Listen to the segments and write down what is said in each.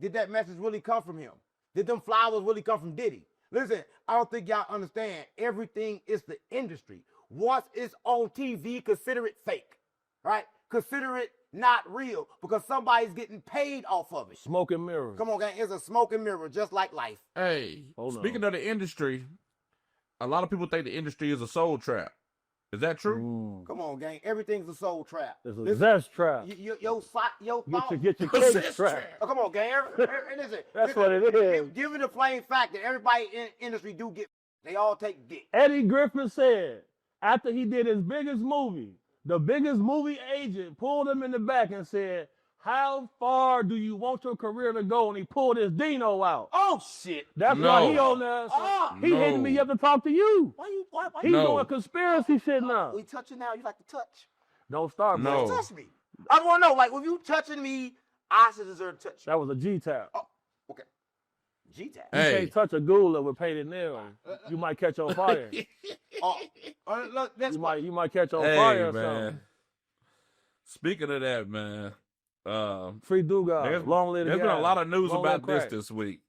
did that message really come from him? Did them flowers really come from Diddy? Listen, I don't think y'all understand. Everything is the industry. Once it's on TV, consider it fake, right? Consider it not real because somebody's getting paid off of it. Smoke and mirror. Come on, gang. It's a smoke and mirror, just like life. Hey, speaking of the industry, a lot of people think the industry is a soul trap. Is that true? Come on, gang. Everything's a soul trap. It's a zest trap. Your thought. Get your cake trap. Oh, come on, gang. Listen, That's what it is. Given the plain fact that everybody in the industry do get, they all take dick. Eddie Griffin said after he did his biggest movie, the biggest movie agent pulled him in the back and said, "How far do you want your career to go?" And he pulled his Dino out. Oh shit! That's why he on there. He hitting me up to talk to you. Why you? Why He's doing conspiracy shit now. We touching now. You like to touch? Don't start, bro. Don't touch me. I want to know, like, if you touching me, I should deserve to touch you. That was a G tap. Oh, okay. G tap. You can't touch a gula with painted nails. You might catch on fire. Look, that's you might catch on fire or man. something. Speaking of that, man. Free Dugas. Long live the There's been a lot of news Long about live this week.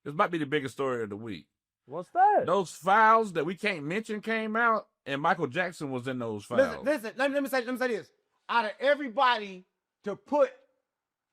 This might be the biggest story of the week. What's that? Those files that we can't mention came out, and Michael Jackson was in those files. Listen. Let me say this. Out of everybody to put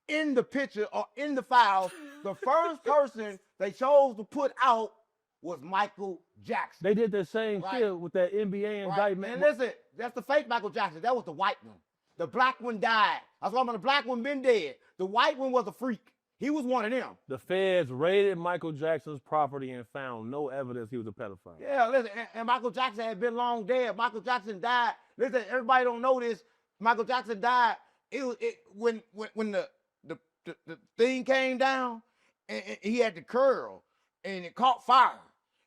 in the picture or in the files, the first person they chose to put out was Michael Jackson. They did the same shit with that NBA indictment. And listen, that's the fake Michael Jackson. That was the white one. The black one died. That's why the black one been dead. The white one was a freak. He was one of them. The feds raided Michael Jackson's property and found no evidence he was a pedophile. Yeah, listen, and Michael Jackson had been long dead. Michael Jackson died. Listen, everybody don't know this. Michael Jackson died. When the thing came down, and he had the curl, and it caught fire,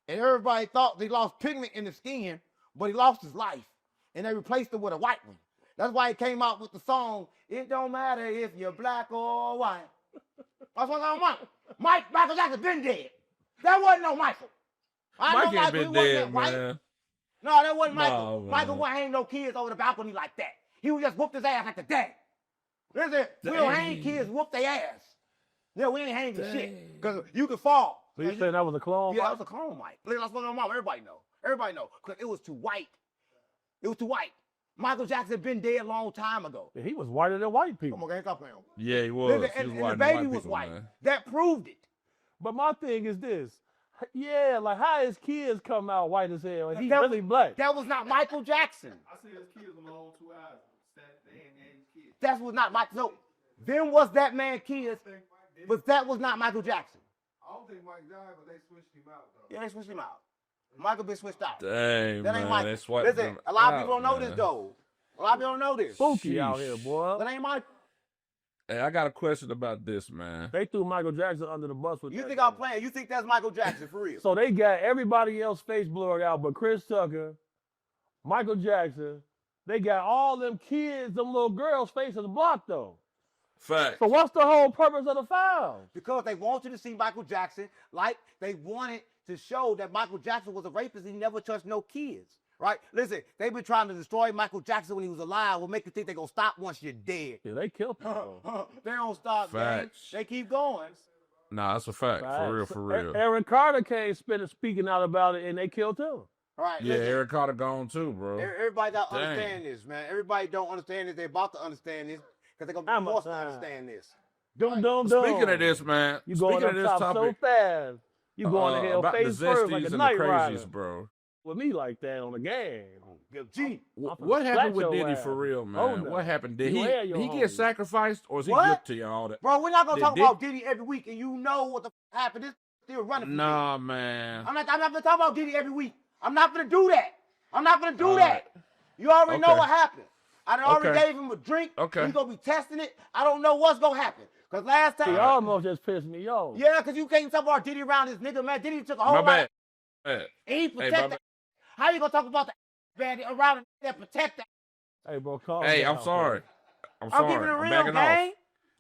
and everybody thought he lost pigment in the skin, but he lost his life, and they replaced it with a white one. That's why he came out with the song, "It don't matter if you're black or white." That's what I'm talking about. Michael Jackson been dead. That wasn't no Michael. Mike ain't been dead, man. No, that wasn't Michael. No, man. Michael wasn't hanging no kids over the balcony like that. He would just whoop his ass like the dad. Listen, we don't hang kids, whoop their ass. Yeah, we ain't hanging shit. Because you could fall. So you saying that was a clone? Yeah, that was a clone, Mike. That's what I'm talking. Everybody know. Everybody know. Because it was too white. It was too white. Michael Jackson been dead a long time ago. Yeah, he was whiter than white people. Come on, gang, stop playing. Yeah, he was. Listen, and the baby was white. That proved it. But my thing is this. Yeah, like how his kids come out white as hell and he's really black. That was not Michael Jackson. I see his kids with my own 2 eyes. They ain't his kids. That was not Michael. No, then was that man kids, but that was not Michael Jackson. I don't think Mike died, but they switched him out, though. Yeah, they switched him out. Michael been switched out. Dang, that ain't Michael. That's what. Listen, a lot of people don't know this, though. A lot of people don't know this. Spooky out here, boy. That ain't Michael. Hey, I got a question about this, man. They threw Michael Jackson under the bus with You that think I'm playing? You think that's Michael Jackson for real? So they got everybody else face blurred out, but Chris Tucker, Michael Jackson, they got all them kids, them little girls' faces blocked though. Fact. So what's the whole purpose of the files? Because they wanted to see Michael Jackson like they wanted to show that Michael Jackson was a rapist. He never touched no kids. Right? Listen, they've been trying to destroy Michael Jackson when he was alive. Will make you think they're going to stop once you're dead. Yeah, they killed him. They don't stop, man. They keep going. Nah, that's a fact. Right. For real. Aaron Carter came speaking out about it, and they killed him. Right. Yeah, Aaron Carter gone too, bro. Everybody got to understand this, man. Everybody don't understand this. They're about to understand this because they're going to be forced to understand this. Speaking of this, man. You going up top so fast. You going to hell face first like a night rider. Bro. With me like that on the game. Gee, what happened with Diddy for real, man? What happened? Did he get sacrificed or is he guilty and all that? Bro, we're not gonna talk about Diddy every week, and you know what the happened. This still running. Nah, man. I'm not gonna talk about Diddy every week. I'm not gonna do that. I'm not gonna do that. You already know what happened. I already gave him a drink. Okay. He's gonna be testing it. I don't know what's gonna happen. Cause last time he almost just pissed me off. Yeah, cause you can't talk about Diddy around this nigga, man. Diddy took a whole lot. And he protected. How you gonna talk about the man around that protect that? Hey, bro, calm down. I'm sorry. I'm giving it real, gang.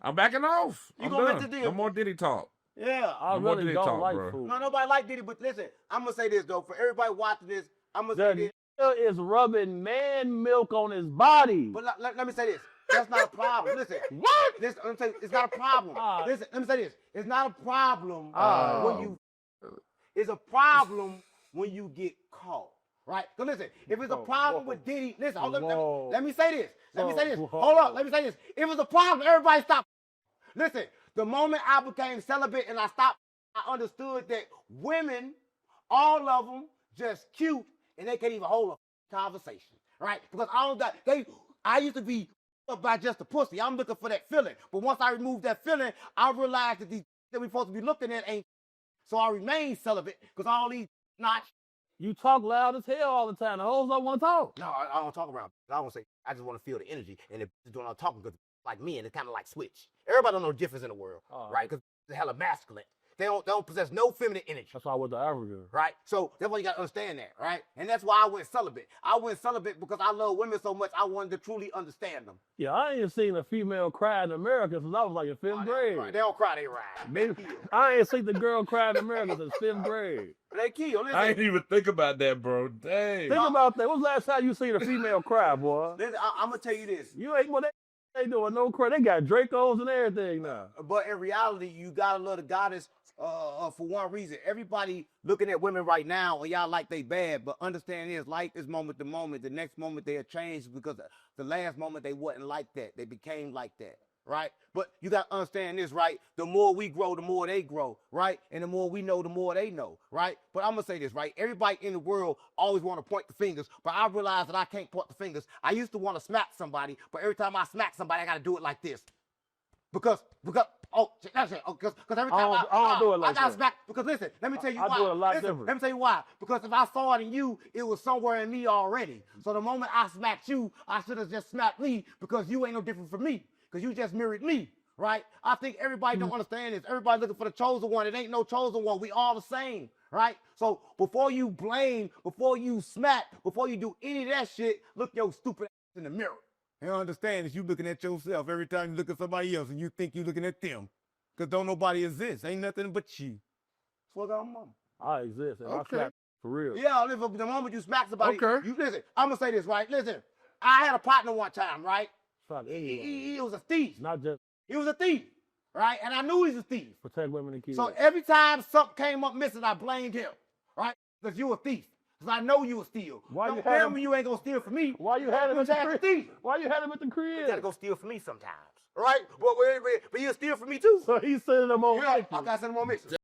I'm backing off. You gonna make the deal? No more Diddy talk. Yeah. I really don't like food. No, nobody like Diddy, but listen, I'm gonna say this though. For everybody watching this, I'm gonna say this. Is rubbing man milk on his body. But let me say this. That's not a problem. Listen. What? Listen, let me tell you, it's not a problem. Listen, let me say this. It's not a problem when you. It's a problem when you get caught. Right? So listen, if it's a problem with Diddy, listen, let me say this. Let me say this. Hold up, let me say this. If it's a problem, everybody stop. Listen, the moment I became celibate and I stopped, I understood that women, all of them, just cute and they can't even hold a conversation. Right? Because I used to be by just a pussy. I'm looking for that feeling. But once I removed that feeling, I realized that these that we're supposed to be looking at ain't. So I remain celibate because all these not. You talk loud as hell all the time. The hoes don't want to talk. No, I don't talk around. I don't say. I just want to feel the energy, and if doing all talking because like me, and it's kind of like switch. Everybody don't know the difference in the world, right? Because they're hella masculine. They don't possess no feminine energy. That's why I went to Africa. Right? So that's why you got to understand that, right? And that's why I went celibate. I went celibate because I love women so much, I wanted to truly understand them. Yeah, I ain't seen a female cry in America since I was like in 5th grade. They don't cry, they ride. I ain't seen the girl cry in America since 5th grade. They kill. Listen. I didn't even think about that, bro. Dang. Think about that. When's the last time you seen a female cry, boy? Listen, I'm going to tell you this. You ain't what they doing no cry. They got Dracos and everything now. But in reality, you got to love the goddess. For one reason, everybody looking at women right now, and y'all like they bad, but understand this, life is moment to moment. The next moment they'll change because the last moment they wasn't like that. They became like that, right? But you got to understand this, right? The more we grow, the more they grow, right? And the more we know, the more they know, right? But I'm going to say this, right? Everybody in the world always want to point the fingers, but I realized that I can't point the fingers. I used to want to smack somebody, but every time I smack somebody, I got to do it like this. Because that's it. Because every time I don't do it like I got that. smacked. Because listen, let me tell you why. I do it a lot Listen, different. let me tell you why. Because if I saw it in you, it was somewhere in me already. So the moment I smacked you, I should have just smacked me because you ain't no different from me. Because you just mirrored me, right? I think everybody don't understand this. Everybody looking for the chosen one. It ain't no chosen one. We all the same, right? So before you blame, before you smack, before you do any of that shit, look your stupid ass in the mirror. You understand that you looking at yourself every time you look at somebody else and you think you looking at them. Because don't nobody exist. Ain't nothing but you. Swear on mama. I exist. And I smack for real. Yeah, the moment you smack somebody, Okay. you listen, I'm going to say this, right? Listen, I had a partner one time, right? Fuck He was a thief. Not just He was a thief, right? And I knew he was a thief. protect women and kids. So every time something came up missing, I blamed him, right? Because you a thief. Because I know you will steal. Why Don't you tell had him- me you ain't going to steal from me. Why you had him at the Because crib? thief. Why you had him at the You crib? got to go steal from me sometimes, right? But you steal from me too. So he's sending them on. Yeah, I got to send him on mission.